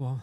Well,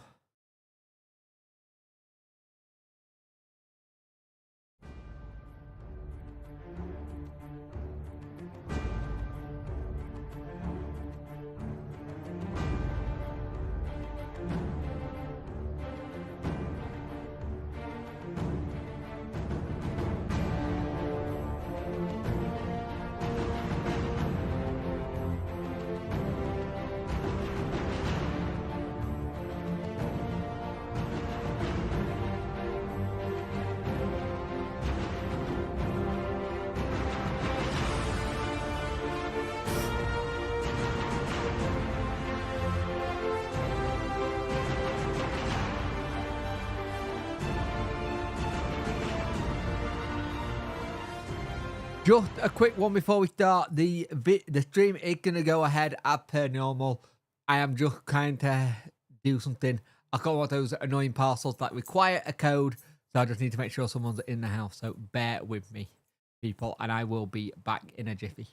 just a quick one before we start. The stream is gonna go ahead as per normal. I am just trying to do something. I got one of those annoying parcels that require a code, so I just need to make sure someone's in the house. So bear with me, people, and I will be back in a jiffy.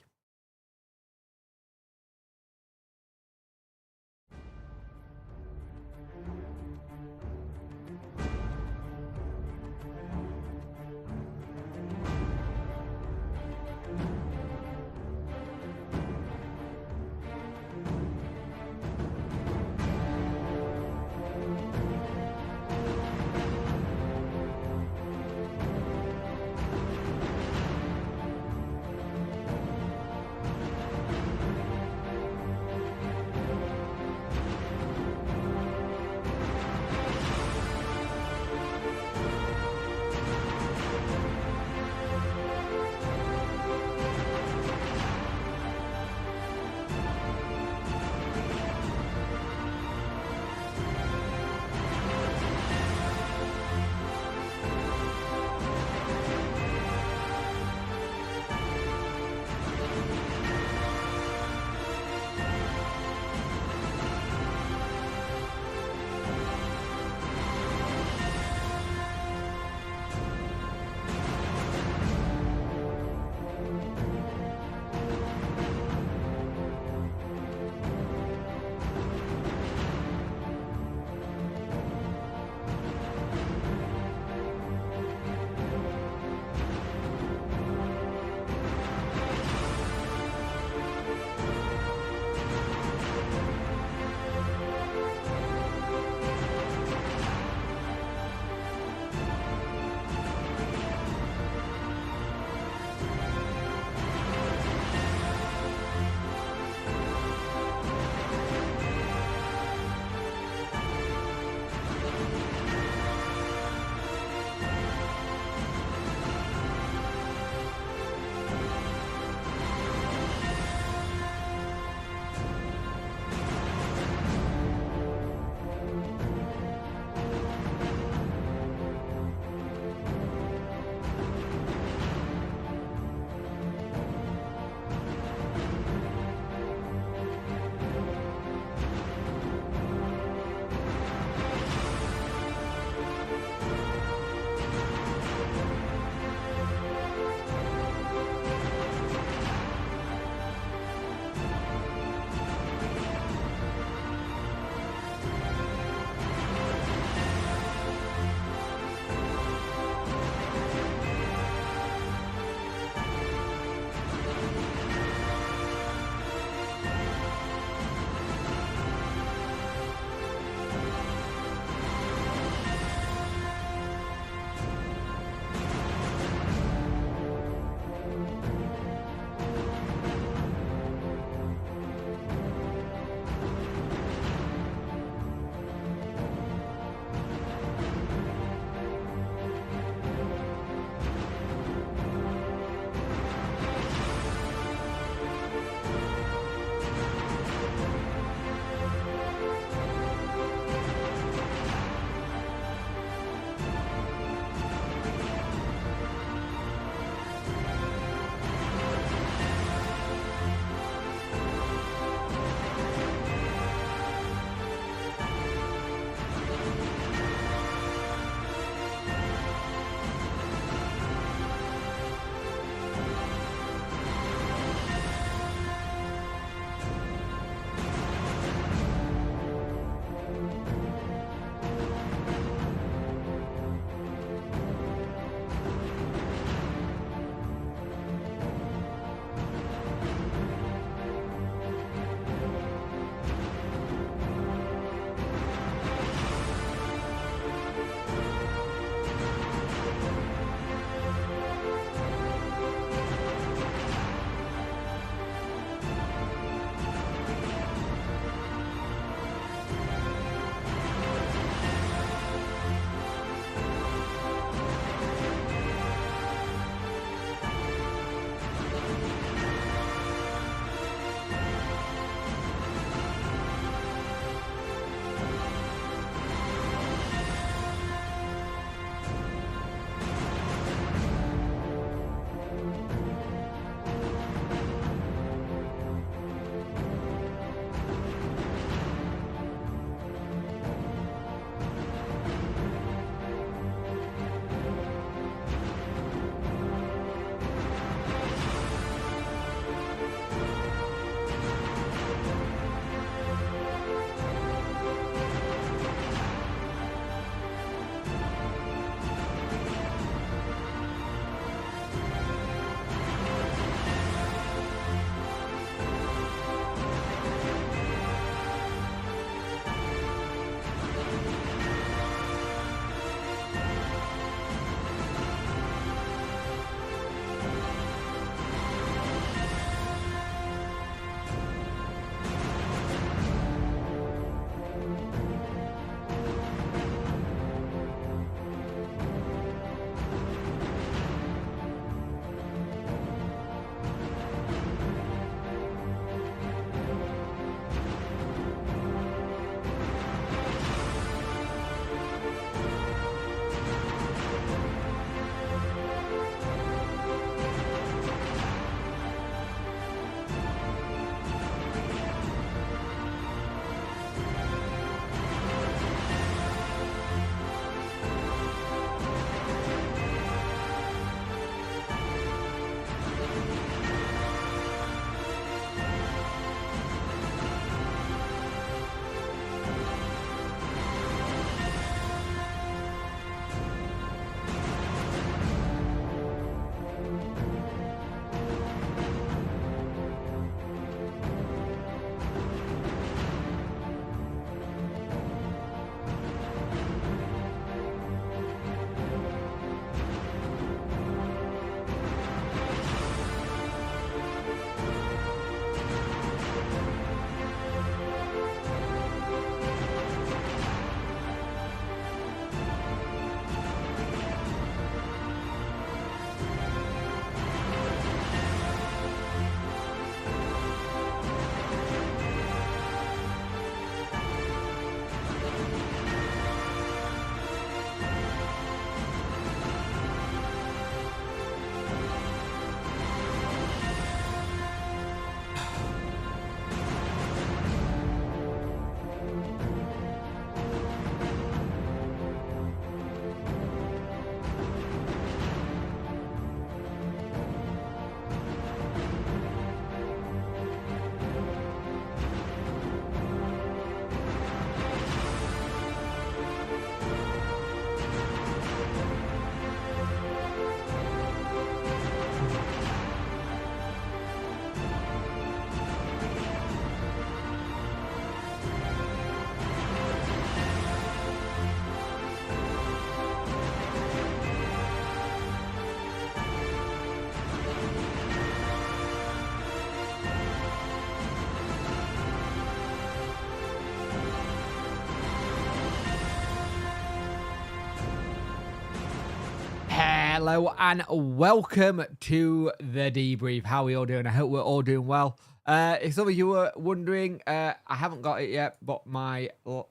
Hello and welcome to the debrief. How are we all doing? I hope we're all doing well. If some of you were wondering, I haven't got it yet, but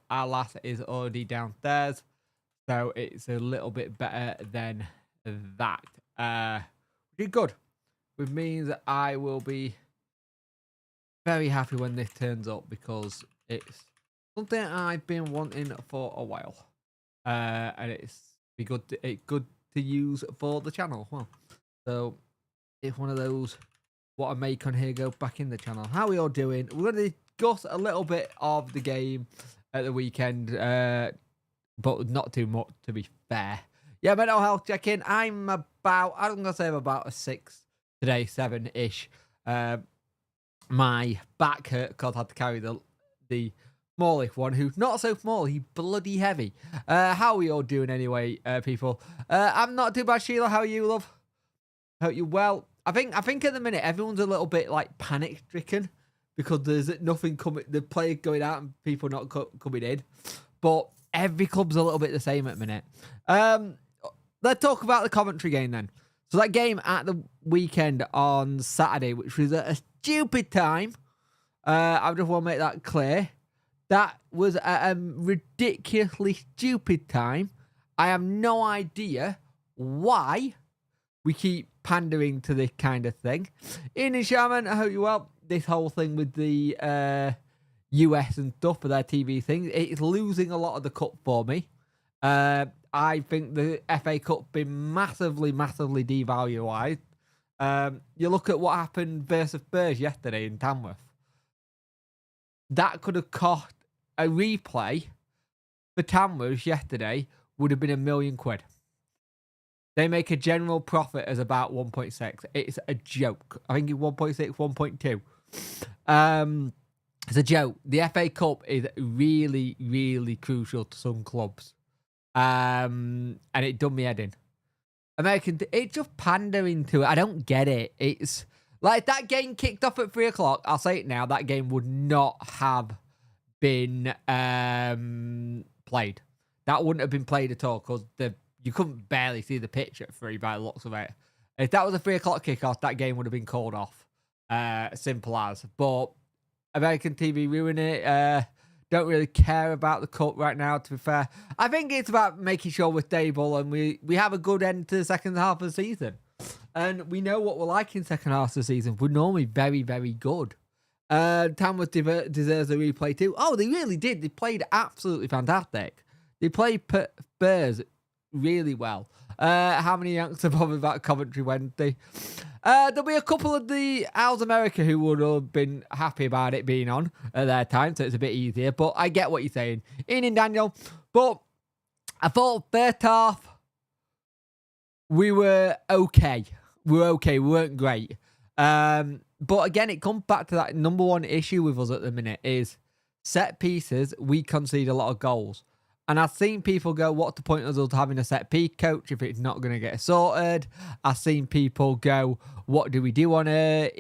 our last is already downstairs, so it's a little bit better than that. Pretty good, which means I will be very happy when this turns up because it's something I've been wanting for a while, and it's good to use for the channel as well. So it's one of those what I make on here go back in the channel. How are we all doing? We're going to discuss a little bit of the game at the weekend, but not too much, to be fair. Yeah, mental health check-in. I'm going to say I'm about a 6 today, 7-ish. My back hurt because I had to carry the smallish one, who's not so small, he's bloody heavy. How are we all doing anyway, people? I'm not too bad, Sheila. How are you, love? Hope you're well. I think at the minute everyone's a little bit like panic stricken because there's nothing coming, the players going out and people not coming in. But every club's a little bit the same at the minute. Let's talk about the Coventry game then. So that game at the weekend on Saturday, which was at a stupid time. I just want to make that clear. That was at a ridiculously stupid time. I have no idea why we keep pandering to this kind of thing. Ian and Shaman, I hope you're well. This whole thing with the US and stuff for their TV thing, it's losing a lot of the cup for me. I think the FA Cup been massively devalued. You look at what happened versus Spurs yesterday in Tamworth. That could have cost a replay for Tamworth yesterday would have been £1 million. They make a general profit as about 1.6. It's a joke. I think it's 1.6, 1.2. It's a joke. The FA Cup is really crucial to some clubs. And it done me head in. It's just pandering to it. I don't get it. It's like that game kicked off at 3 o'clock. I'll say it now. That game would not have been played. That wouldn't have been played at all because you couldn't barely see the pitch at 3 by the looks of it. If that was a 3 o'clock kickoff, that game would have been called off. Simple as. But American TV ruined it. Don't really care about the cup right now, to be fair. I think it's about making sure we're stable and we have a good end to the second half of the season. And we know what we're like in second half of the season. We're normally very good. Tamworth deserves a replay too. Oh, they really did. They played absolutely fantastic. They played Spurs really well. How many Yanks are bothered about Coventry Wednesday? There'll be a couple of the Owls America who would have been happy about it being on at their time, so it's a bit easier. But I get what you're saying. Ian and Daniel. But I thought first half, we were okay. We weren't great. But again, it comes back to that number one issue with us at the minute is set pieces. We concede a lot of goals. And I've seen people go, what's the point of us having a set piece coach if it's not going to get sorted? I've seen people go, what do we do on a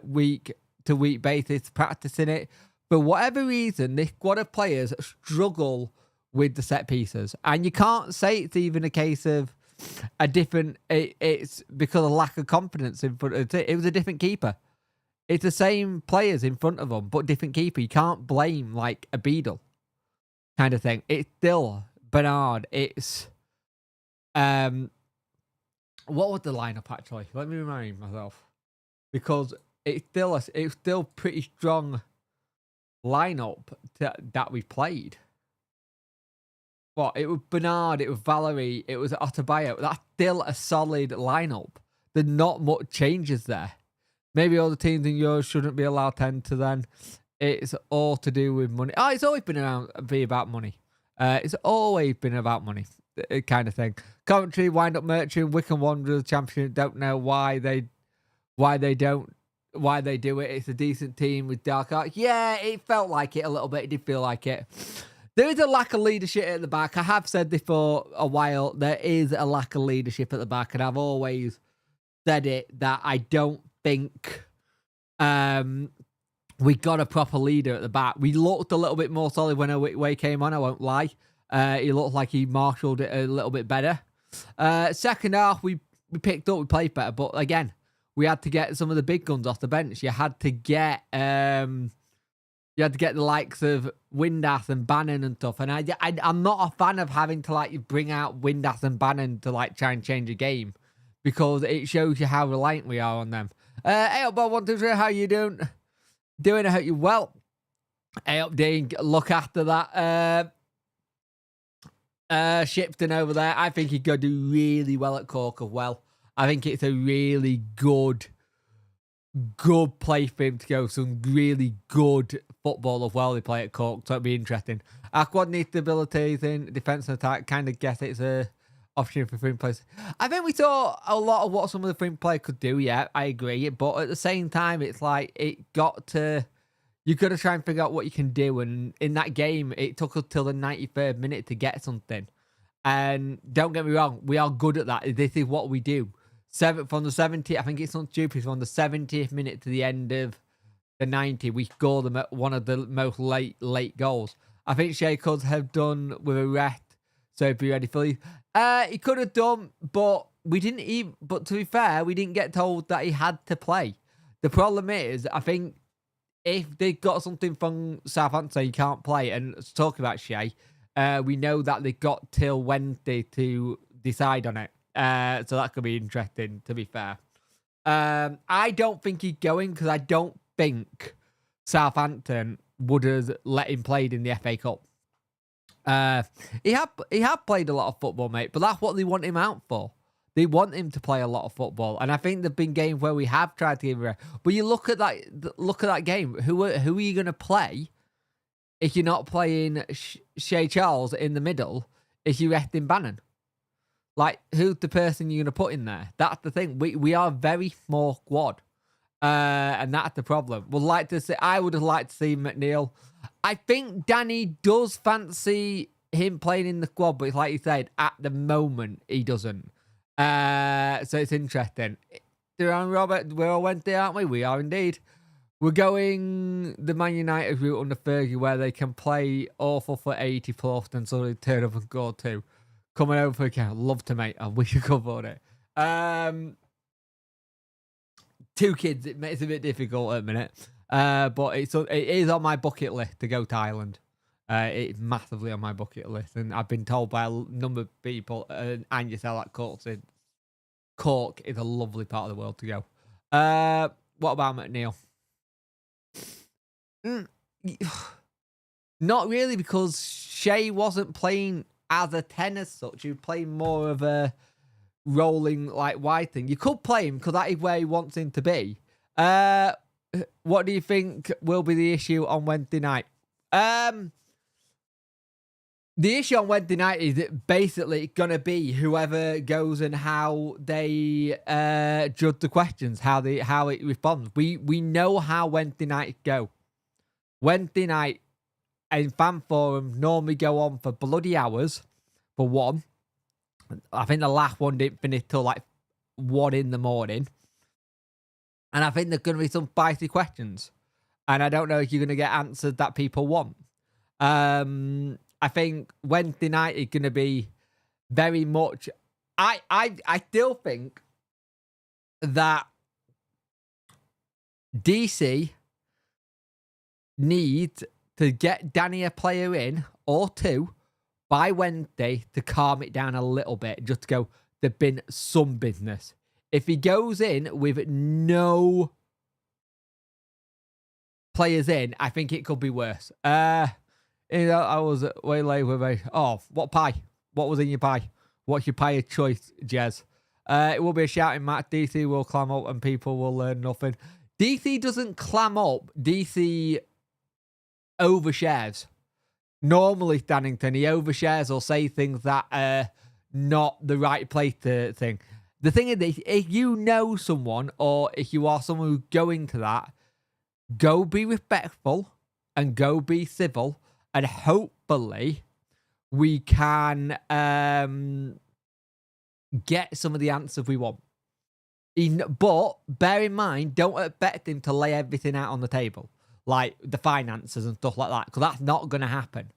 week-to-week basis practicing it? For whatever reason, this squad of players struggle with the set pieces. And you can't say it's even a case of it's because of lack of confidence in front of it. It was a different keeper. It's the same players in front of them, but different keeper. You can't blame like a Beadle kind of thing. It's still Bernard. It's what was the lineup actually? Let me remind myself, because it's still pretty strong lineup that we played. What, it was Bernard, it was Valerie, it was Otabayo. That's still a solid lineup. There's not much changes there. Maybe all the teams in Europe shouldn't be allowed to enter then. It's all to do with money. Oh, it's always been about money. It's always been about money, kind of thing. Coventry, Wind Up Merchant, Wycombe Wanderers, Championship. Don't know why they do it. It's a decent team with dark art. Yeah, it felt like it a little bit. It did feel like it. There is a lack of leadership at the back. I have said this for a while. There is a lack of leadership at the back, and I've always said it that I don't think we got a proper leader at the back. We looked a little bit more solid when Away came on, I won't lie. He looked like he marshalled it a little bit better. Second half, we picked up, we played better, but again, we had to get some of the big guns off the bench. You had to get the likes of Windass and Bannon and stuff. And I'm not a fan of having to like bring out Windass and Bannon to like try and change a game, because it shows you how reliant we are on them. Hey up, Bob 123, how you doing? I hope you're well. Hey up, Dean, look after that. Shipton over there. I think he'd go do really well at Cork as well. I think it's a really good play for him to go. Some really good football as well they play at Cork, so it'd be interesting. Our squad needs stability in defence and attack. Kind of guess it's a opportunity for free players. I think we saw a lot of what some of the free players could do. Yeah, I agree. But at the same time, it's like you've got to try and figure out what you can do. And in that game, it took us till the 93rd minute to get something. And don't get me wrong, we are good at that. This is what we do. From the 70th, I think it's not stupid, from the 70th minute to the end of the 90, we score them at one of the most late goals. I think Shea could have done with a rest, so he'd be ready for you. He could have done, but we didn't even. But to be fair, we didn't get told that he had to play. The problem is, I think if they got something from Southampton saying you can't play, and talk about Shea, we know that they got till Wednesday to decide on it. So that could be interesting, to be fair. I don't think he's going, because I don't think Southampton would have let him play in the FA Cup. He had played a lot of football, mate, but that's what they want him out for. They want him to play a lot of football, and I think there've been games where we have tried to give him a rest. But you look at that game. Who are you going to play if you're not playing Shea Charles in the middle? If you rest in Bannon? Like, who's the person you're going to put in there? That's the thing. We are a very small squad. And that's the problem. I would have liked to see McNeil. I think Danny does fancy him playing in the squad, but like you said, at the moment, he doesn't. So it's interesting. Duran Robert, we're all Wednesday, aren't we? We are indeed. We're going the Man United route under Fergie, where they can play awful for 80 plus and suddenly turn up and score 2. Coming over for a count. Love to, mate. I wish you could afford it. 2 kids, it makes it a bit difficult at the minute. But it is on my bucket list to go to Ireland. It's massively on my bucket list. And I've been told by a number of people, and yourself at Cork is a lovely part of the world to go. What about McNeil? Not really, because Shea wasn't playing as a 10 as such. He was playing more of a rolling like wide thing. You could play him, because that is where he wants him to be. What do you think will be the issue on Wednesday night? The issue on Wednesday night is that basically going to be whoever goes and how they judge the questions, how it responds. We know how Wednesday nights go. Wednesday night in fan forum normally go on for bloody hours, for one. I think the last one didn't finish till like 1 in the morning. And I think there's going to be some spicy questions. And I don't know if you're going to get answers that people want. I think Wednesday night is going to be very much... I still think that DC needs to get Danny a player in, or 2, by Wednesday to calm it down a little bit. Just to go, there's been some business. If he goes in with no players in, I think it could be worse. I was way late with me. Oh, what pie? What was in your pie? What's your pie of choice, Jez? It will be a shouting match. DC will clam up and people will learn nothing. DC doesn't clam up. DC overshares. Normally, Stannington, he overshares or say things that are not the right place to think. The thing is, if you know someone, or if you are someone who's going to that, go be respectful and go be civil, and hopefully we can get some of the answers we want. But bear in mind, don't expect him to lay everything out on the table, like the finances and stuff like that, because that's not going to happen.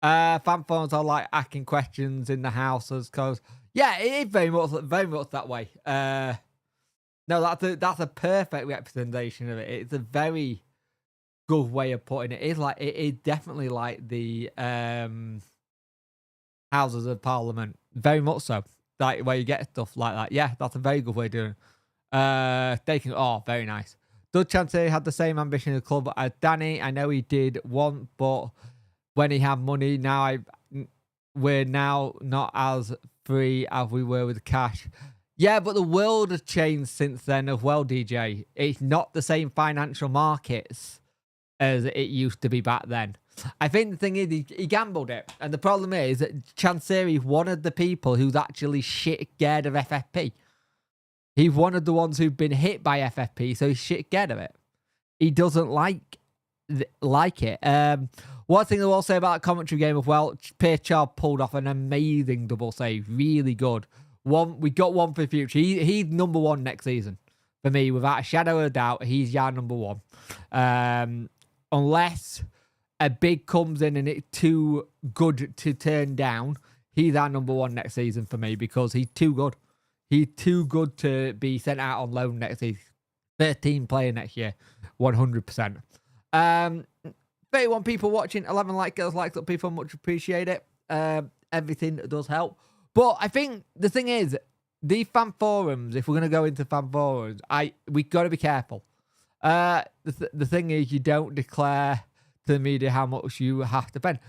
Fan forums are like asking questions in the house, because Yeah, it is very much that way. No, that's a perfect representation of it. It's a very good way of putting it. It is definitely like the Houses of Parliament, very much so. Like where you get stuff like that. Yeah, that's a very good way of doing it. Very nice. Doug Chante had the same ambition in the club as Danny. I know he did one, but when he had money, we're now not as free as we were with cash. Yeah, but the world has changed since then as well, DJ. It's not the same financial markets as it used to be back then. I think the thing is, he gambled it. And the problem is that Chansiri is one of the people who's actually shit scared of FFP. He's one of the ones who've been hit by FFP, so he's shit scared of it. He doesn't like it. One thing I will say about the commentary game as well, Pierre Charles pulled off an amazing double save. Really good. We got one for the future. He's number one next season. For me, without a shadow of a doubt, he's your number one. Unless a big comes in and it's too good to turn down, he's our number one next season for me because he's too good. He's too good to be sent out on loan next season. 13 player next year, 100%. 31 people watching, 11 girls likes up, people much appreciate it. Everything does help. But I think the thing is, the fan forums, if we're going to go into fan forums, we got to be careful. The thing is, you don't declare to the media how much you have to spend.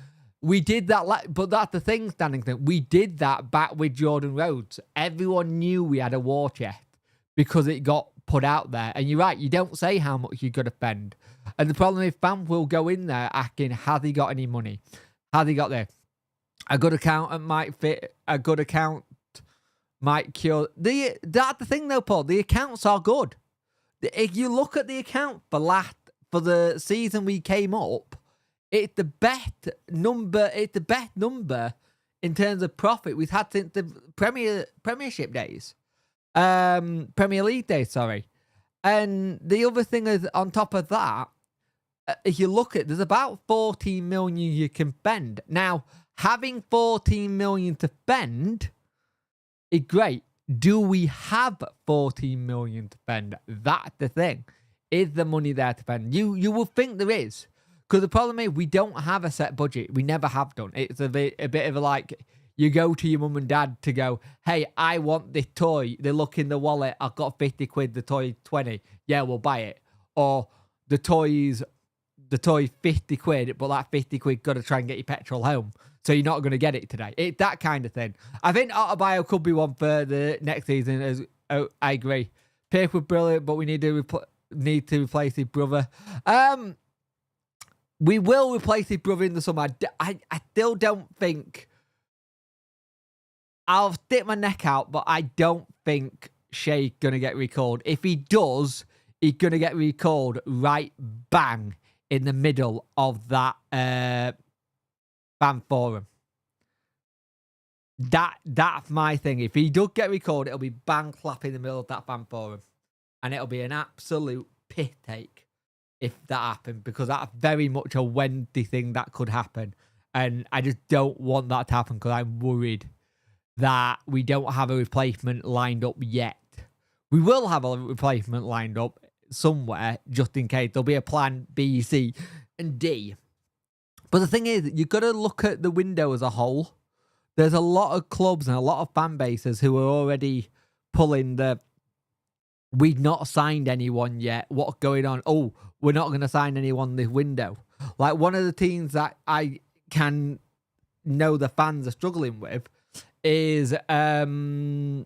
We did that, but that's the thing, standing thing. We did that back with Jordan Rhodes. Everyone knew we had a war chest because it got put out there. And you're right, you don't say how much you're going to spend. And the problem is, fans will go in there asking, has he got any money? Has he got there? A good accountant might fit. A good account might cure. That's the thing, though, Paul. The accounts are good. If you look at the account for the season we came up, it's the best number. It's the best number in terms of profit we've had since the Premiership days, Premier League days. Sorry. And the other thing is, on top of that, if you look at, there's about 14 million you can spend. Now, having 14 million to spend is great. Do we have 14 million to spend? That's the thing. Is the money there to spend? You will think there is. Because the problem is, we don't have a set budget. We never have done. It's a bit of a like, you go to your mum and dad to go, hey, I want this toy. They look in the wallet. I've got 50 quid. The toy 20. Yeah, we'll buy it. Or the toy 50 quid, but that 50 quid got to try and get your petrol home. So you're not going to get it today. It's that kind of thing. I think Autobio could be one for the next season. I agree. Pierce was brilliant, but we need to replace his brother. We will replace his brother in the summer. I still don't think... I'll stick my neck out, but I don't think Shei's going to get recalled. If he does, he's going to get recalled right bang in the middle of that fan forum. That's my thing. If he does get recalled, it'll be bang clap in the middle of that fan forum. And it'll be an absolute piss take if that happened, because that's very much a Wednesday thing that could happen. And I just don't want that to happen because I'm worried that we don't have a replacement lined up yet. We will have a replacement lined up somewhere just in case. There'll be a plan B, C, and D. But the thing is, you've got to look at the window as a whole. There's a lot of clubs and a lot of fan bases who are already pulling the, we've not signed anyone yet. What's going on? Oh, we're not going to sign anyone this window. Like one of the teams that I can know the fans are struggling with is what do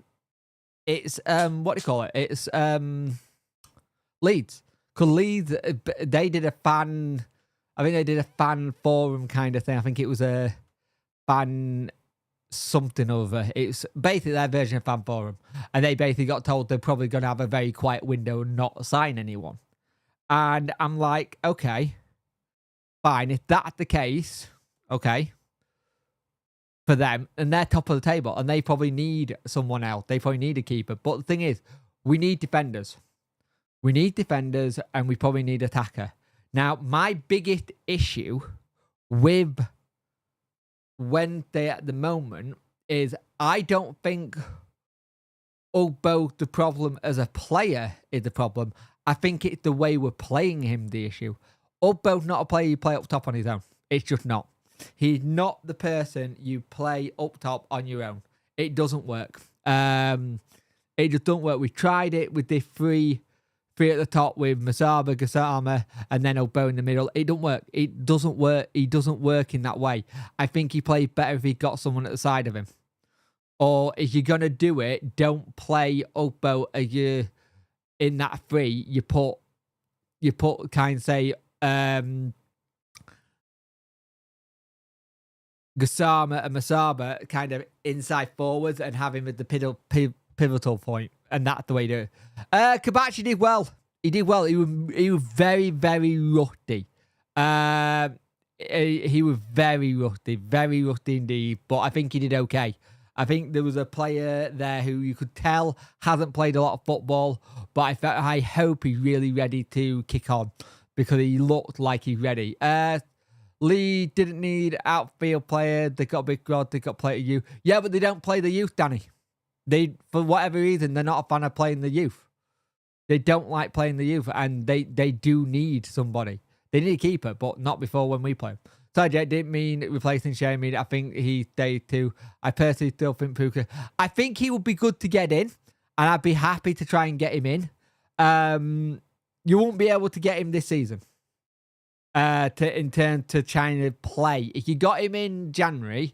you call it? It's Leeds. Because Leeds, they did a fan, I think they did a fan forum kind of thing. I think it was a fan something over. It's basically their version of fan forum. And they basically got told they're probably going to have a very quiet window and not sign anyone. And I'm like, okay, fine. If that's the case, okay, for them, and they're top of the table, and they probably need someone else. They probably need a keeper. But the thing is, we need defenders. We need defenders, and we probably need attacker. Now, my biggest issue with Wednesday at the moment is I don't think Ugbo, the problem as a player, is the problem. I think it's the way we're playing him, the issue. Ugbo's not a player you play up top on his own. It's just not. He's not the person you play up top on your own. It doesn't work. It just don't work. We tried it with the three at the top with Masaba, Gassama, and then Ugbo in the middle. It don't work. It doesn't work. He doesn't work in that way. I think he played better if he got someone at the side of him. Or if you're gonna do it, don't play Ugbo in that three. You put kind of say Gassama and Masaba kind of inside forwards and have him at the pivotal point, and that's the way to do it. Kabachi did well. He did well. He was very, very rusty. He was very rusty indeed. But I think he did okay. I think there was a player there who you could tell hasn't played a lot of football, but I hope he's really ready to kick on because he looked like he's ready. Lee didn't need outfield player. They got a big rod. They got play to youth. Yeah, but they don't play the youth, Danny. They, for whatever reason, they're not a fan of playing the youth. They don't like playing the youth, and they do need somebody. They need a keeper, but not before when we play. So I didn't mean replacing Shamey. I think he stayed too. I personally still think Puka. I think he would be good to get in, and I'd be happy to try and get him in. You won't be able to get him this season. In turn to trying to play. If you got him in January,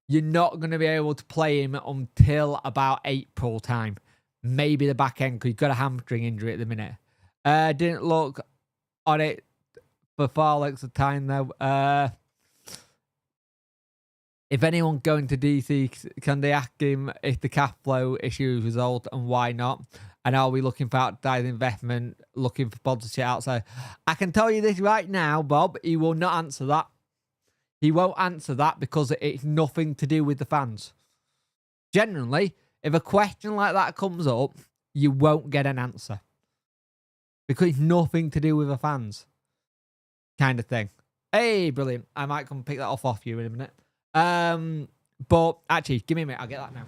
you're not going to be able to play him until about April time. Maybe the back end, because you've got a hamstring injury at the minute. Didn't look on it for far lengths of time, though. If anyone going to DC, can they ask him if the cash flow issue is resolved and why not? And are we looking for outside investment, looking for sponsorship outside? I can tell you this right now, Bob, he will not answer that. He won't answer that because it's nothing to do with the fans. Generally, if a question like that comes up, you won't get an answer. Because it's nothing to do with the fans. Kind of thing. Hey, brilliant. I might come pick that off you in a minute. But actually, give me a minute. I'll get that now.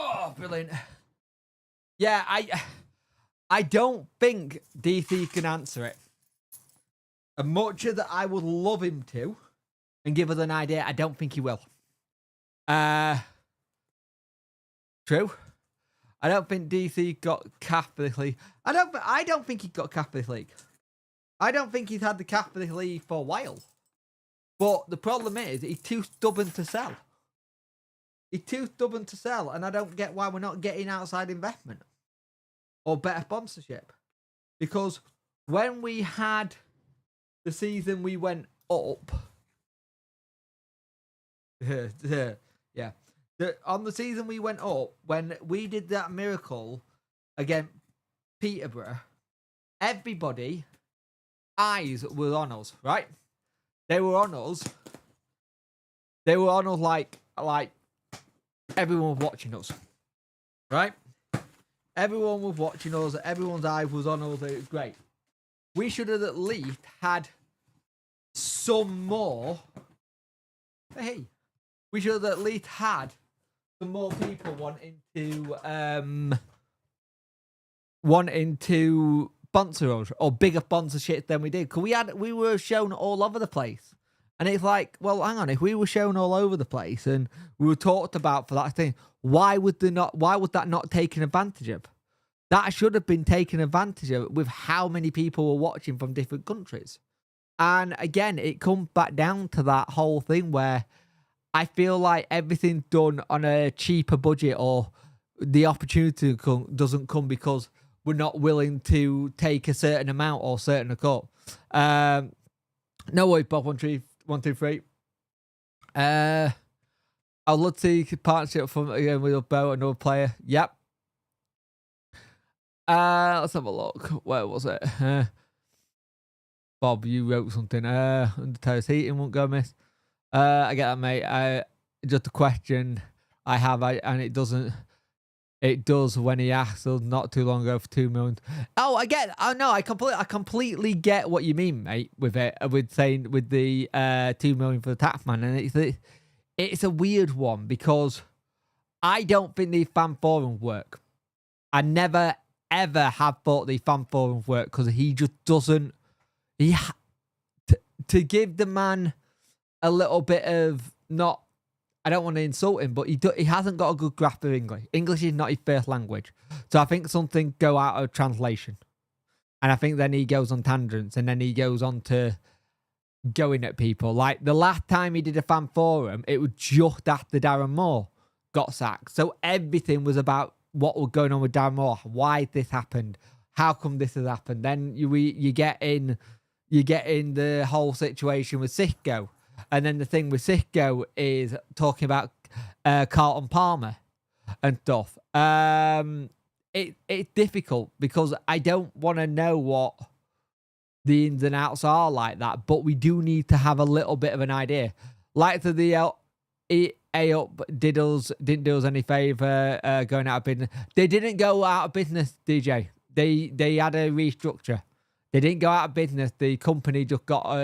Oh, brilliant. Yeah, I don't think DC can answer it. As much as I would love him to and give us an idea, I don't think he will. True. I don't think DC got cap for this league. I don't think he got cap for this league. I don't think he's had the cap for this league for a while. But the problem is, he's too stubborn to sell. He's too stubborn to sell, and I don't get why we're not getting outside investment or better sponsorship. Because when we had the season we went up, yeah, on the season we went up, when we did that miracle against Peterborough, everybody eyes were on us, right? They were on us. They were on us like everyone was watching us, right? Everyone was watching us. Everyone's eyes was on us. It was great. We should have at least had some more. Hey, we should have at least had some more people wanting to sponsor us or bigger sponsorships than we did. Because we were shown all over the place. And it's like, well, hang on, if we were shown all over the place and we were talked about for that thing, why would that not taken advantage of? that should have been taken advantage of with how many people were watching from different countries. And again, it comes back down to that whole thing where I feel like everything's done on a cheaper budget, or the opportunity doesn't come because we're not willing to take a certain amount or certain cut. No way, Bob 123. I'd love to see partnership from again with Bo, another player. Yep. Let's have a look. Where was it? Bob, you wrote something. Undertows heating won't go miss. I get that, mate. Just a question I have, and it doesn't. It does when he asked us not too long ago for 2 million. Oh, I get. Oh no, I completely get what you mean, mate. With it, with saying with the 2 million for the Taxman, and it's a weird one because I don't think the fan forums work. I never ever have thought the fan forums work because he just doesn't. To give the man a little bit of not. I don't want to insult him, but he hasn't got a good grasp of English. English is not his first language. So I think something go out of translation. And I think then he goes on tangents, and then he goes on to going at people. Like the last time he did a fan forum, it was just after Darren Moore got sacked. So everything was about what was going on with Darren Moore, why this happened, how come this has happened. Then you get in the whole situation with Sisco. And then the thing with Sisco is talking about Carlton Palmer and stuff. It's difficult because I don't want to know what the ins and outs are like that, but we do need to have a little bit of an idea. Like to the A-Up didn't do us any favour going out of business. They didn't go out of business, DJ. They had a restructure. They didn't go out of business. The company just got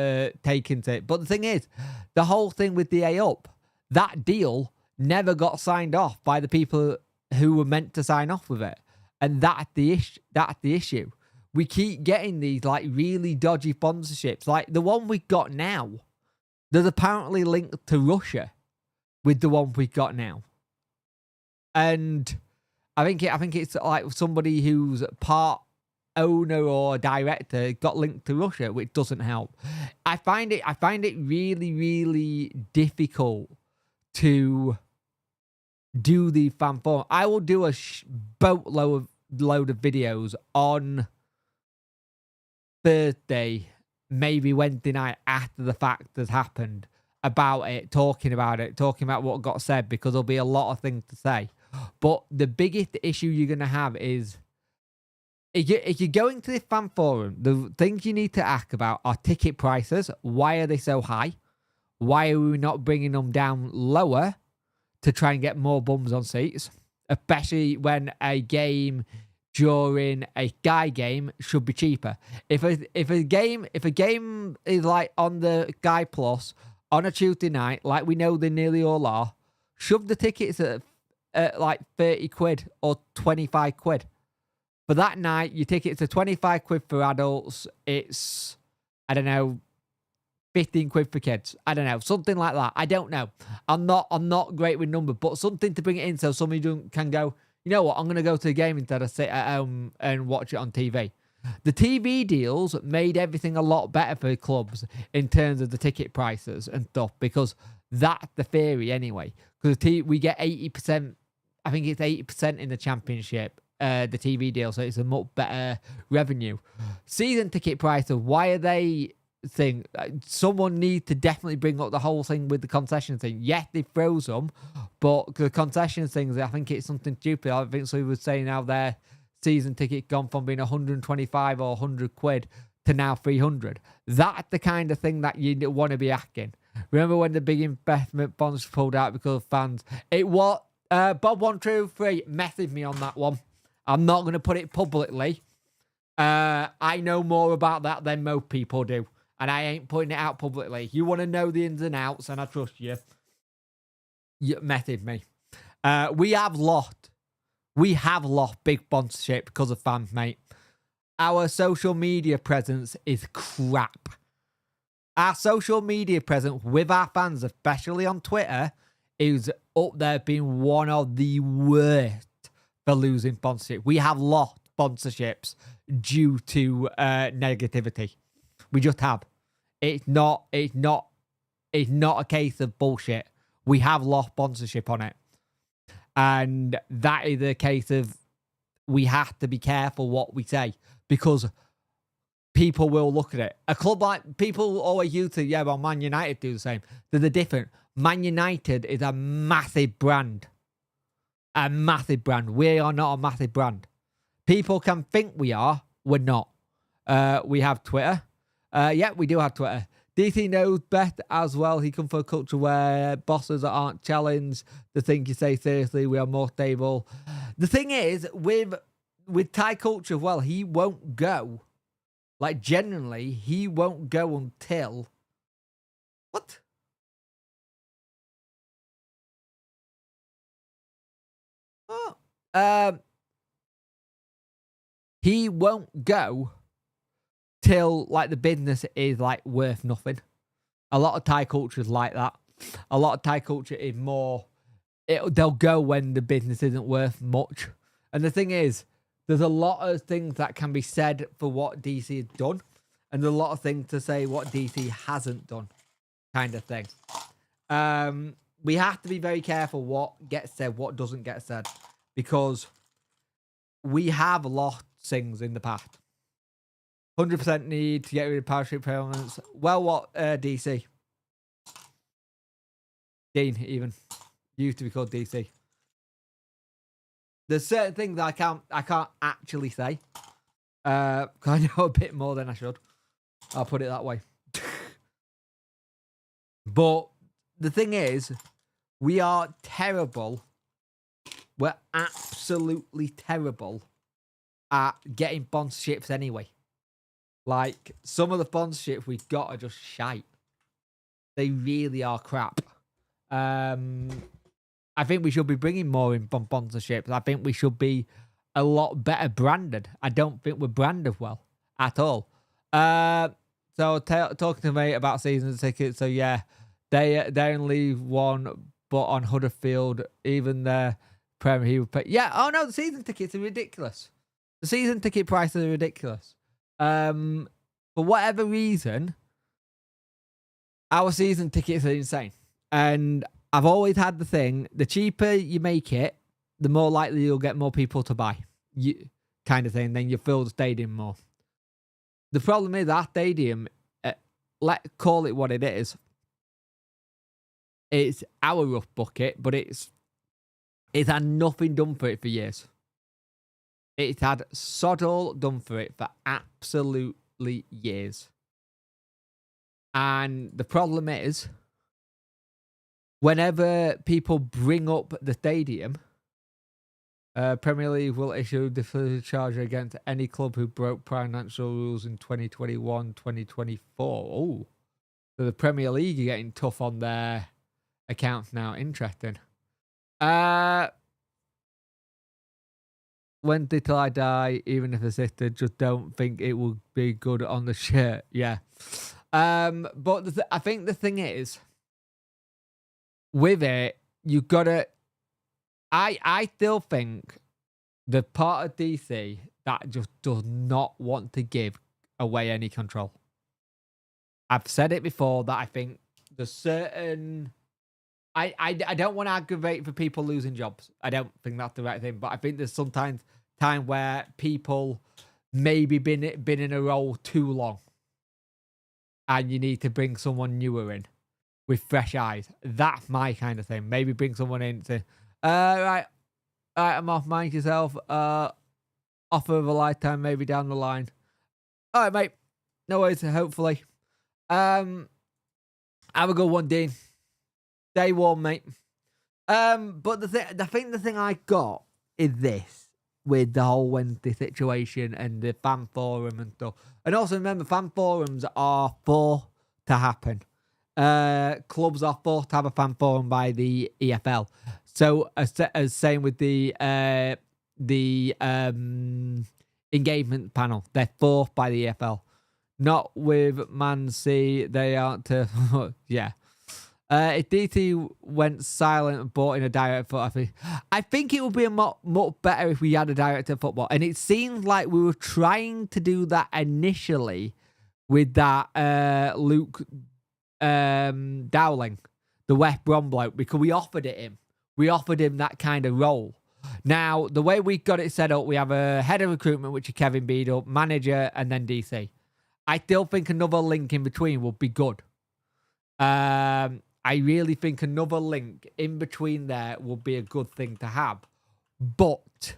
taken to it. But the thing is, the whole thing with the A-Up, that deal never got signed off by the people who were meant to sign off with it. And that's the issue. We keep getting these like really dodgy sponsorships. Like the one we got now, there's apparently linked to Russia with the one we got now. And I think it's like somebody who's part owner or director got linked to Russia, which doesn't help. I find it really, really difficult to do the fan forum. I will do a boatload of videos on Thursday, maybe Wednesday night after the fact has happened about it, talking about what got said, because there'll be a lot of things to say. But the biggest issue you're going to have is if you're going to the fan forum, the things you need to ask about are ticket prices. Why are they so high? Why are we not bringing them down lower to try and get more bums on seats? Especially when a game during a Sky game should be cheaper. If a game is like on the Sky Plus on a Tuesday night, like we know they nearly all are, shove the tickets at like 30 quid or 25 quid. For that night, your tickets are 25 quid for adults. It's, I don't know, 15 quid for kids. I don't know, something like that. I don't know. I'm not great with numbers, but something to bring it in so somebody can go, you know what, I'm going to go to the game instead of sit at home and watch it on TV. The TV deals made everything a lot better for clubs in terms of the ticket prices and stuff, because that's the theory anyway. Because we get 80%, I think it's 80% in the Championship, the TV deal, so it's a much better revenue. Season ticket prices, why are they thing? Someone needs to definitely bring up the whole thing with the concession thing. Yes, they froze them, but the concession things, I think it's something stupid. I think somebody was saying how their season ticket gone from being 125 or 100 quid to now 300. That's the kind of thing that you want to be asking. Remember when the big investment bonds pulled out because of fans? It was Bob123 messaged me on that one. I'm not going to put it publicly. I know more about that than most people do, and I ain't putting it out publicly. You want to know the ins and outs, and I trust you. You message me. We have lost big sponsorship because of fans, mate. Our social media presence is crap. Our social media presence with our fans, especially on Twitter, is up there being one of the worst for losing sponsorship. We have lost sponsorships due to negativity. We just have. It's not a case of bullshit. We have lost sponsorship on it. And that is a case of we have to be careful what we say because people will look at it. A club like people always used to, yeah, well, Man United do the same. They're different. Man United is a massive brand. A massive brand. We are not a massive brand. People can think we are. We're not. We have Twitter. Yeah, we do have Twitter. DC knows best as well. He comes from a culture where bosses aren't challenged. The thing you say seriously, we are more stable. The thing is, with Thai culture, well, he won't go. Like, genuinely, he won't go until... What? Oh. He won't go till, like, the business is, like, worth nothing. A lot of Thai culture is like that. A lot of Thai culture is more... They'll go when the business isn't worth much. And the thing is, there's a lot of things that can be said for what DC has done. And there's a lot of things to say what DC hasn't done. Kind of thing. We have to be very careful what gets said, what doesn't get said. Because we have lost things in the past. 100% need to get rid of parachute payments. Well, what DC? Dean, even. Used to be called DC. There's certain things I can't actually say. I know a bit more than I should. I'll put it that way. But the thing is, we are terrible. We're absolutely terrible at getting sponsorships anyway. Like, some of the sponsorships we've got are just shite. They really are crap. I think we should be bringing more in sponsorships. I think we should be a lot better branded. I don't think we're branded well at all. So talking to me about season tickets. So yeah, they only won, but on Huddersfield, even the Premier he would pay. Yeah. Oh no, the season tickets are ridiculous. The season ticket prices are ridiculous. For whatever reason, our season tickets are insane, and I've always had the thing, the cheaper you make it, the more likely you'll get more people to buy. Kind of thing. Then you fill the stadium more. The problem is our stadium, let's call it what it is. It's our rough bucket, but it's had nothing done for it for years. It's had sod all done for it for absolutely years. And the problem is, whenever people bring up the stadium, Premier League will issue a charge against any club who broke financial rules in 2021, 2024. Oh, so the Premier League are getting tough on their accounts now. Interesting. Wednesday till I die, even if assisted, just don't think it will be good on the shirt. Yeah. But I think the thing is, with it, you gotta. I still think the part of DC that just does not want to give away any control. I've said it before that I think there's certain. I don't want to aggravate for people losing jobs. I don't think that's the right thing. But I think there's sometimes time where people maybe been in a role too long, and you need to bring someone newer in with fresh eyes. That's my kind of thing. Maybe bring someone in to, right, I'm off, mind yourself. Offer of a lifetime, maybe down the line. All right, mate. No worries, hopefully. Have a good one, Dean. Stay warm, mate. But the thing I got is this, with the whole Wednesday situation and the fan forum and stuff. And also remember, fan forums are forced to happen. Clubs are forced to have a fan forum by the EFL. So as same with the engagement panel, they're forced by the EFL. Not with Man City, they aren't. Yeah. If DT went silent and brought in a director, I think it would be much better if we had a director of football. And it seemed like we were trying to do that initially with that Luke Dowling, the West Brom bloke, because we offered it him. We offered him that kind of role. Now, the way we got it set up, we have a head of recruitment, which is Kevin Beadle, manager, and then DC. I still think another link in between would be good. I really think another link in between there would be a good thing to have. But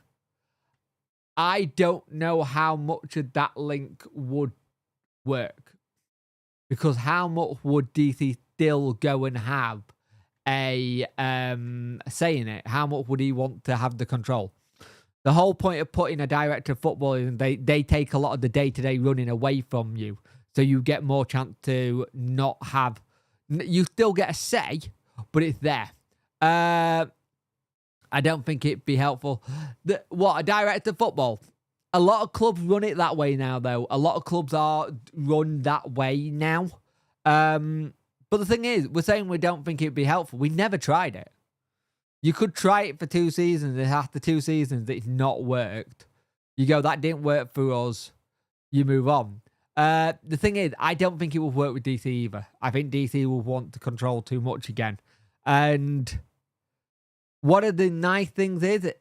I don't know how much of that link would work. Because how much would DC still go and have a say in it? How much would he want to have the control? The whole point of putting a director of football is they take a lot of the day-to-day running away from you. So you get more chance to not have... You still get a say, but it's there. I don't think it'd be helpful. A director of football? A lot of clubs run it that way now, though. A lot of clubs are run that way now. But the thing is, we're saying we don't think it'd be helpful. We never tried it. You could try it for 2 seasons, and after 2 seasons, it's not worked. You go, that didn't work for us. You move on. The thing is, I don't think it will work with DC either. I think DC will want to control too much again. And one of the nice things is,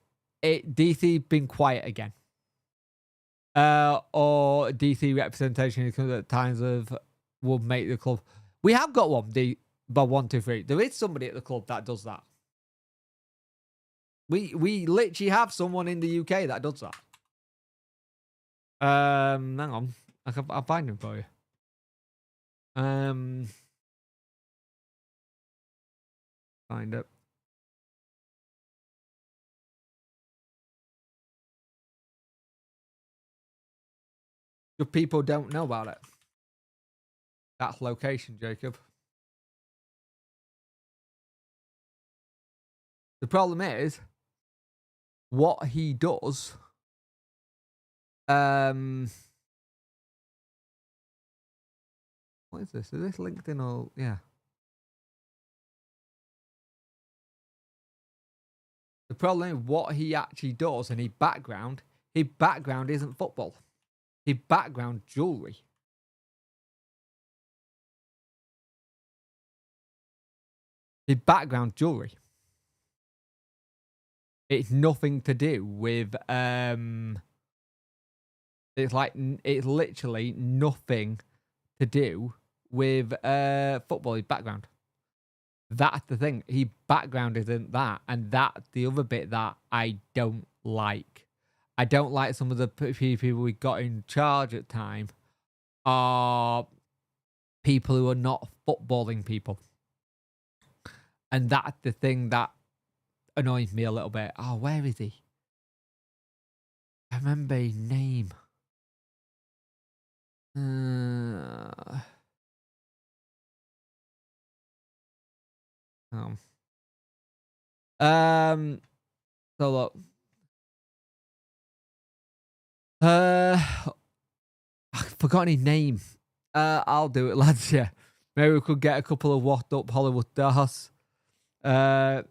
DC been quiet again. Or DC representation at times will make the club. We have got one, but 1, 2, 3. There is somebody at the club that does that. We literally have someone in the UK that does that. Hang on. I'll find him for you. Find it. The people don't know about it. That's location, Jacob. The problem is what he does. What is this? Is this LinkedIn or yeah? The problem is what he actually does and his background isn't football. His background jewelry. His background jewelry. It's nothing to do with it's literally nothing to do with football, background. That's the thing. His background isn't that, and that's the other bit that I don't like. I don't like some of the people we got in charge at time are people who are not footballing people. And that's the thing that annoys me a little bit. Oh, where is he? I remember his name. So look. I've forgotten his name. I'll do it, lads. Yeah, maybe we could get a couple of washed up Hollywood stars. And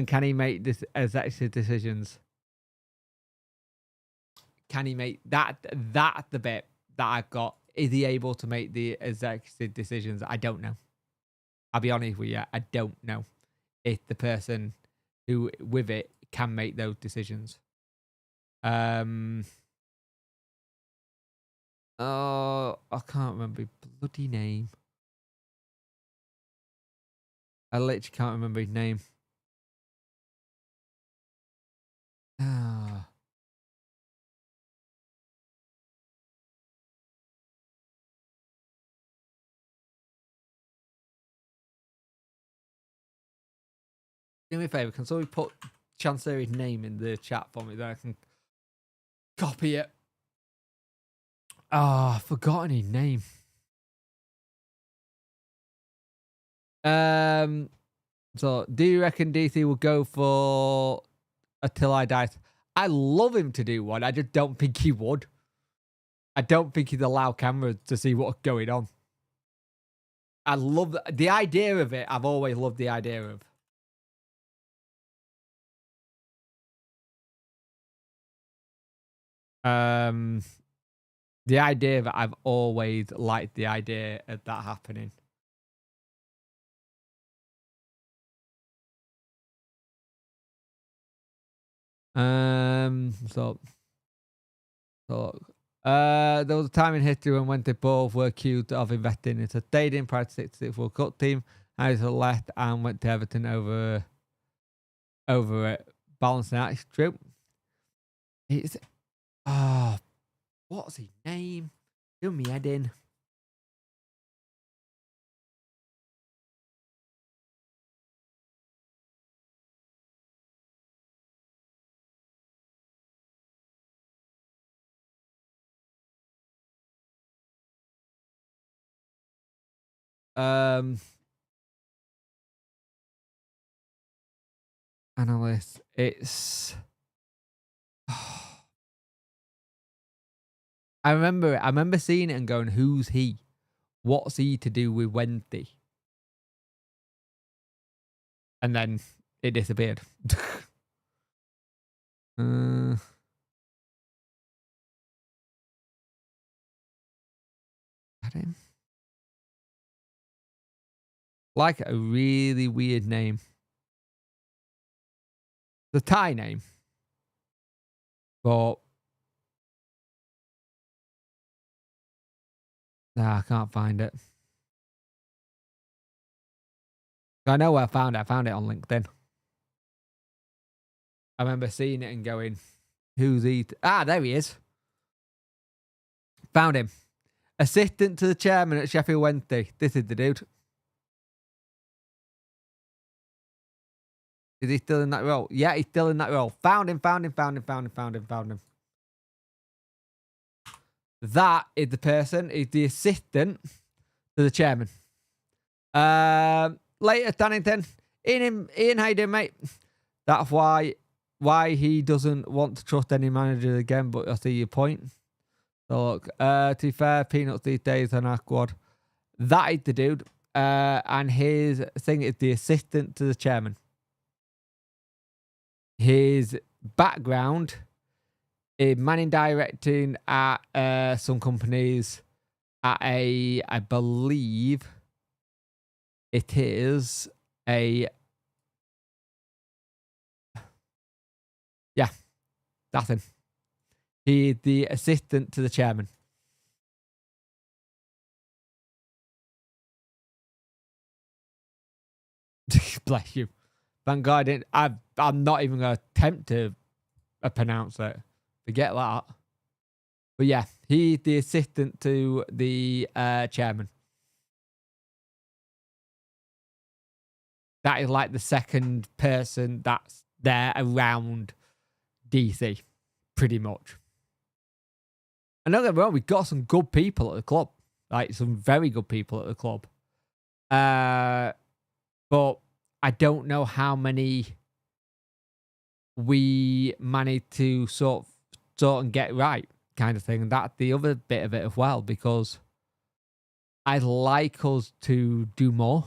can he make this executive decisions? Can he make that? That's the bit that I've got. Is he able to make the executive decisions? I don't know. I'll be honest with you. I don't know if the person who with it can make those decisions. Oh, I can't remember his bloody name. I literally can't remember his name. Ah. Do me a favour, can somebody put Chancellery's name in the chat for me, then I can copy it. Oh, I've forgotten his name. So do you reckon DC will go for a Till I Die? I love him to do one. I just don't think he would. I don't think he'd allow cameras to see what's going on. I love the idea of it. I've always loved the idea of. The idea of it, I've always liked the idea of that happening. So there was a time in history when they both were accused of investing into stadium prior to 66 World Cup team. Harrison left and went to Everton over it, balancing out. It's true. It's what's his name? Do me head in. Analyst. It's. I remember seeing it and going, "Who's he? What's he to do with Wednesday?" And then it disappeared. Got him. Like a really weird name. The Thai name. But nah, I can't find it. I know where I found it. I found it on LinkedIn. I remember seeing it and going, "Who's he?" There he is. Found him. Assistant to the chairman at Sheffield Wednesday. This is the dude. Is he still in that role? Yeah, he's still in that role. Found him. That is the person. He's the assistant to the chairman. Later, Dannington. Ian, how you doing, mate? That's why he doesn't want to trust any manager again, but I see your point. So look, to be fair, Peanuts these days on our squad. That is the dude. And his thing is the assistant to the chairman. His background is managing directing at some companies at I believe it is yeah, that's him. He's the assistant to the chairman. Bless you. Thank God I'm not even going to attempt to pronounce it. Forget that. But yeah, he's the assistant to the chairman. That is like the second person that's there around DC, pretty much. And don't get me wrong, we've got some good people at the club. Like, some very good people at the club. But I don't know how many we managed to sort and get right, kind of thing. And that's the other bit of it as well, because I'd like us to do more.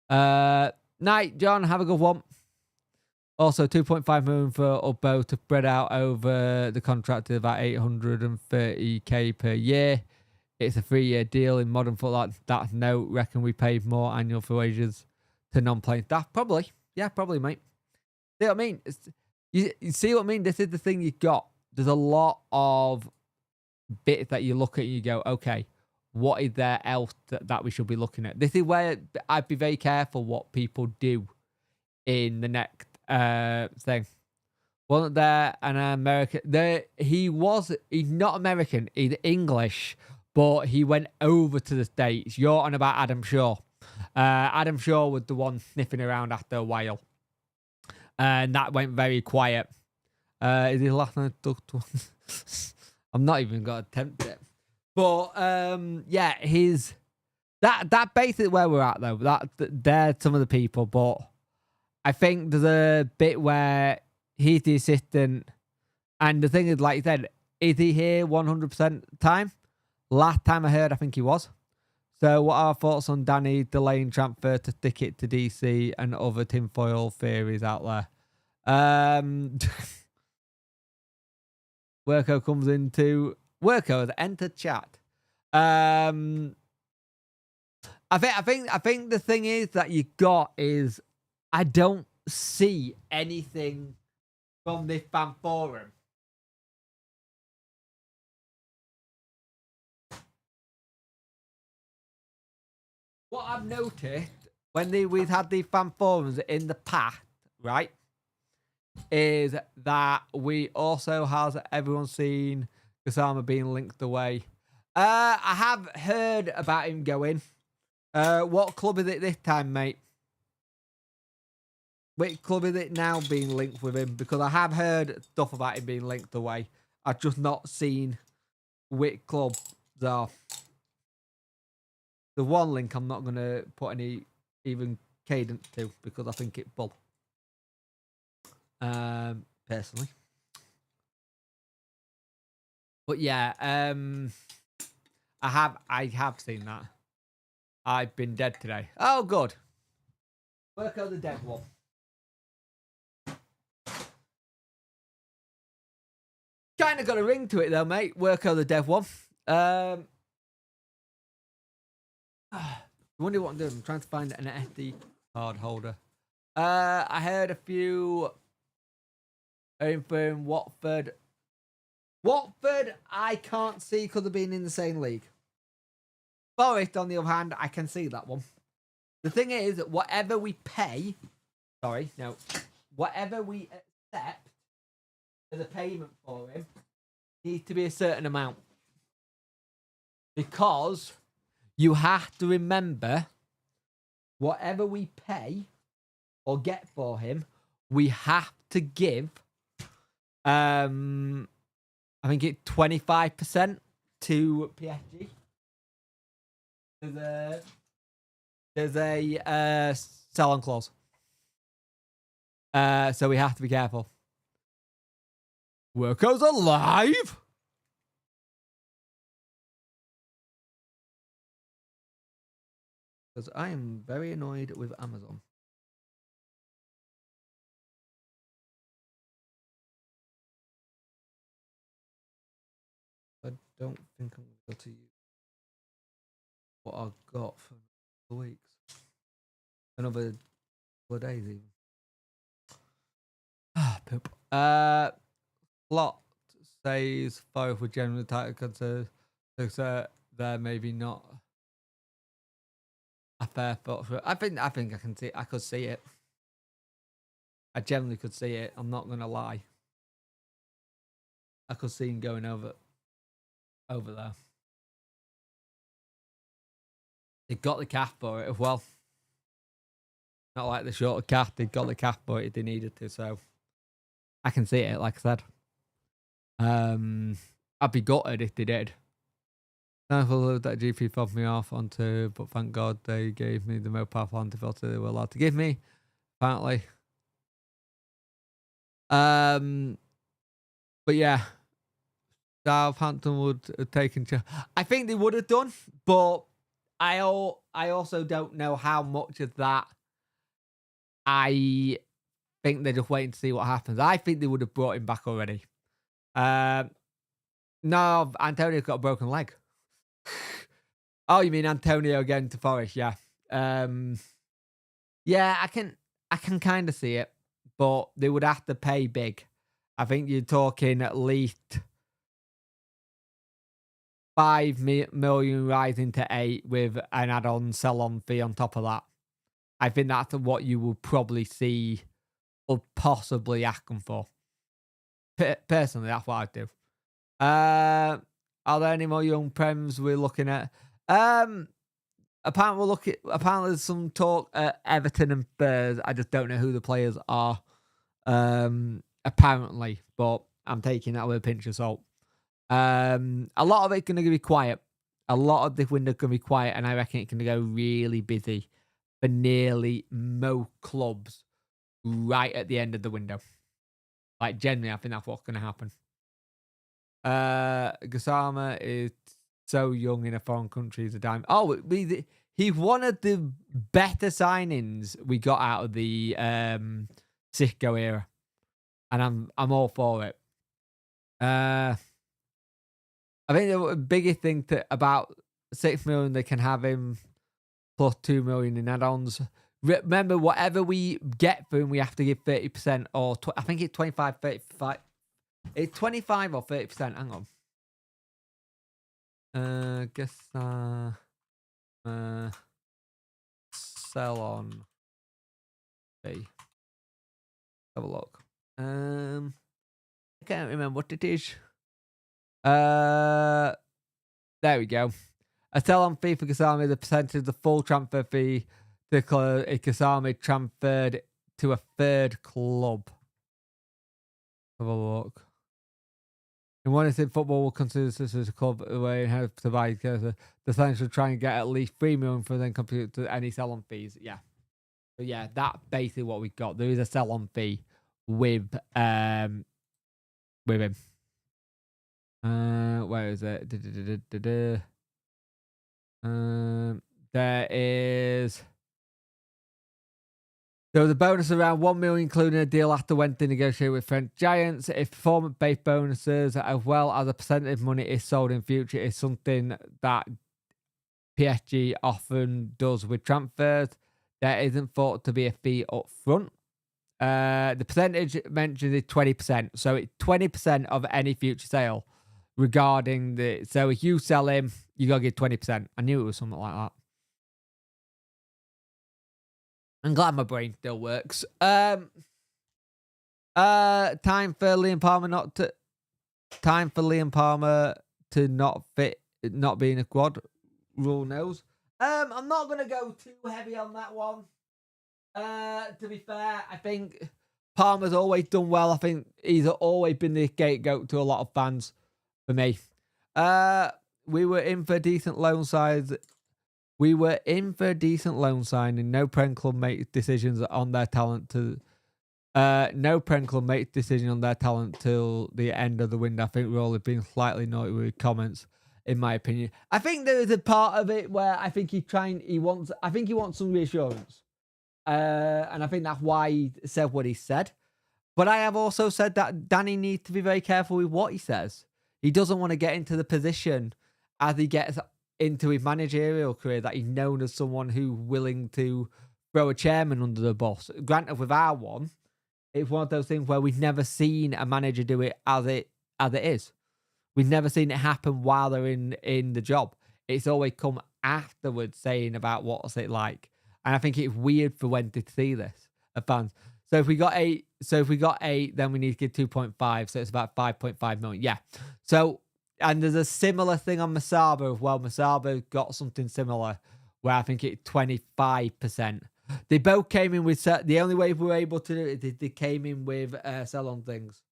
Night, John, have a good one. Also, 2.5 million for Ubbo to spread out over the contract to about 830k per year. It's a 3-year deal in modern football. That's no. Reckon we paid more annual for wages to non-playing staff. Probably. Yeah, probably, mate. See what I mean? You see what I mean? This is the thing you've got. There's a lot of bits that you look at and you go, okay, what is there else that we should be looking at? This is where I'd be very careful what people do in the next thing. Wasn't there an American? He's not American, he's English, but he went over to the States. You're on about Adam Shaw. Adam Shaw was the one sniffing around after a while. And that went very quiet. Is he laughing at I'm not even going to attempt it. But yeah, that basically where we're at though. They're some of the people, but I think there's a bit where he's the assistant, and the thing is, like you said, is he here 100% time? Last time I heard, I think he was. So what are our thoughts on Danny delaying transfer to stick it to DC and other tinfoil theories out there? Worko comes into Worko has entered chat. I think the thing is that you got is I don't see anything from this fan forum. What I've noticed when we've had these fan forums in the past, right, is that we also has everyone seen Kasama being linked away. I have heard about him going. What club is it this time, mate? Which club is it now being linked with him? Because I have heard stuff about him being linked away. I've just not seen which club they are. The one link I'm not going to put any even cadence to because I think it bull. Personally. But yeah, I have seen that. I've been dead today. Oh, good. Work out the dead one. Kind of got a ring to it though, mate. Work out the dev one. I wonder what I'm doing. I'm trying to find an SD card holder. I heard a few from Watford. Watford, I can't see because they've been in the same league. Forest, on the other hand, I can see that one. The thing is, whatever we pay, whatever we accept as a payment for him needs to be a certain amount. Because you have to remember, whatever we pay or get for him, we have to give, I think it's 25% to PSG. There's a sell-on clause. So we have to be careful. Worko's alive? Because I am very annoyed with Amazon. I don't think I'm going to use what I've got for weeks. Another couple of days even. Poop. Plot says both with general title concerns. There maybe not a fair thought for it. I think I can see. I could see it. I generally could see it. I'm not gonna lie. I could see him going over there. They got the calf for it as well. Not like the shorter calf. They got the calf for it. They needed to. So I can see it. Like I said. I'd be gutted if they did. Thankful that GP fobbed me off onto, but thank God they gave me the most powerful anti-filter they were allowed to give me. Apparently. But yeah, Southampton would have taken. I think they would have done, but I also don't know how much of that. I think they're just waiting to see what happens. I think they would have brought him back already. No, Antonio's got a broken leg. Oh, you mean Antonio going to Forest? Yeah. Yeah, I can kind of see it, but they would have to pay big. I think you're talking at least 5 million rising to 8 with an add-on sell-on fee on top of that. I think that's what you will probably see or possibly ask them for. Personally, that's what I'd do. Are there any more young Prems we're looking at? Apparently there's some talk at Everton and Spurs. I just don't know who the players are. Apparently, but I'm taking that with a pinch of salt. A lot of it's going to be quiet. A lot of this window going to be quiet, and I reckon it's going to go really busy for nearly most clubs right at the end of the window. Like, generally, I think that's what's going to happen. Gasama is so young in a foreign country. He's a dime. Oh, he's one of the better signings we got out of the Sisco era, and I'm all for it. I think the biggest thing about 6 million, they can have him plus 2 million in add-ons. Remember, whatever we get for him, we have to give 30%, or I think it's 25, 35. It's 25 or 30%. Hang on. Guess sell on fee. Have a look. I can't remember what it is. There we go. A sell-on fee for Kasami, the percentage of the full transfer fee to Kasami transferred to a third club. Have a look. And when it's in football, we'll consider this as a club away and have to buy the Saints should try and get at least 3 million for then compute to any sell-on fees. Yeah. So yeah, that's basically what we got. There is a sell-on fee with him. Where is it? There is. There was a bonus around 1 million, including a deal after when they negotiated with French giants. If performance-based bonuses, as well as a percentage of money is sold in future, is something that PSG often does with transfers. There isn't thought to be a fee up front. The percentage mentioned is 20%. So it's 20% of any future sale regarding the... So if you sell him, you got to give 20%. I knew it was something like that. I'm glad my brain still works. Time for Liam Palmer to not fit, not being a quad. Rule knows. I'm not gonna go too heavy on that one. To be fair, I think Palmer's always done well. I think he's always been the scapegoat to a lot of fans for me. We were in for decent loan size. No Prem club makes decisions on their talent till the end of the window. I think we're all being slightly naughty with comments, in my opinion. I think there is a part of it where I think he wants some reassurance. And I think that's why he said what he said. But I have also said that Danny needs to be very careful with what he says. He doesn't want to get into the position as he gets into his managerial career that he's known as someone who's willing to throw a chairman under the bus. Granted, with our one, it's one of those things where we've never seen a manager do it as it is. We've never seen it happen while they're in the job. It's always come afterwards saying about what's it like. And I think it's weird for Wendy to see this, a fans. So if we got 8, then we need to give 2.5. So it's about 5.5 million. Yeah. So, and there's a similar thing on Masaba as well. Masaba got something similar where I think it's 25%. They both came in with, the only way we were able to do it, they came in with sell-on things.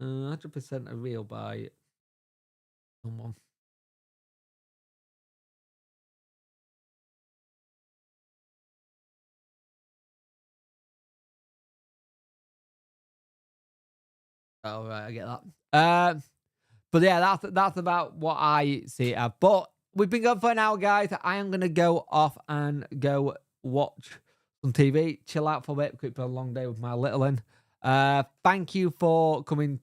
100% a real buy. Come on. Oh, right, I get that. But yeah, that's about what I see it as. But we've been going for an hour, guys. I am going to go off and go watch some TV, chill out for a bit. It's been a long day with my little one. Thank you for coming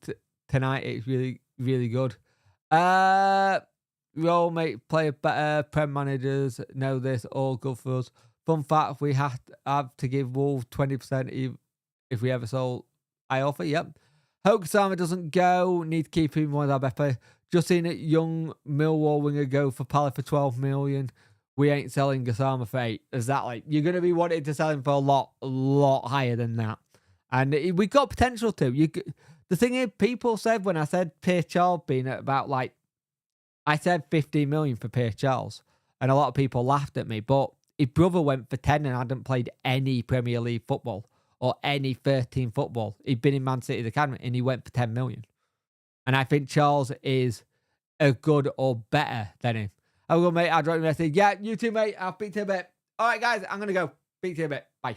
tonight. It's really, really good. We all play better. Prem managers know this. All good for us. Fun fact, we have to give Wolves 20% if we ever sold. I offer, yep. Hope Kasama doesn't go. Need to keep him one of our best players. Just seen a young Millwall winger go for Pally for 12 million. We ain't selling Kasama for 8. Exactly. You're going to be wanting to sell him for a lot higher than that. And we got potential to. The thing is, people said when I said Pierce Charles being at about I said 15 million for Pierce Charles. And a lot of people laughed at me. But his brother went for 10 and hadn't played any Premier League football. Or any 13 football. He'd been in Man City's academy and he went for 10 million. And I think Charles is as good or better than him. I'll go, mate. I'll drop you a message. Yeah, you too, mate. I'll speak to you a bit. All right, guys. I'm going to go. Speak to you a bit. Bye.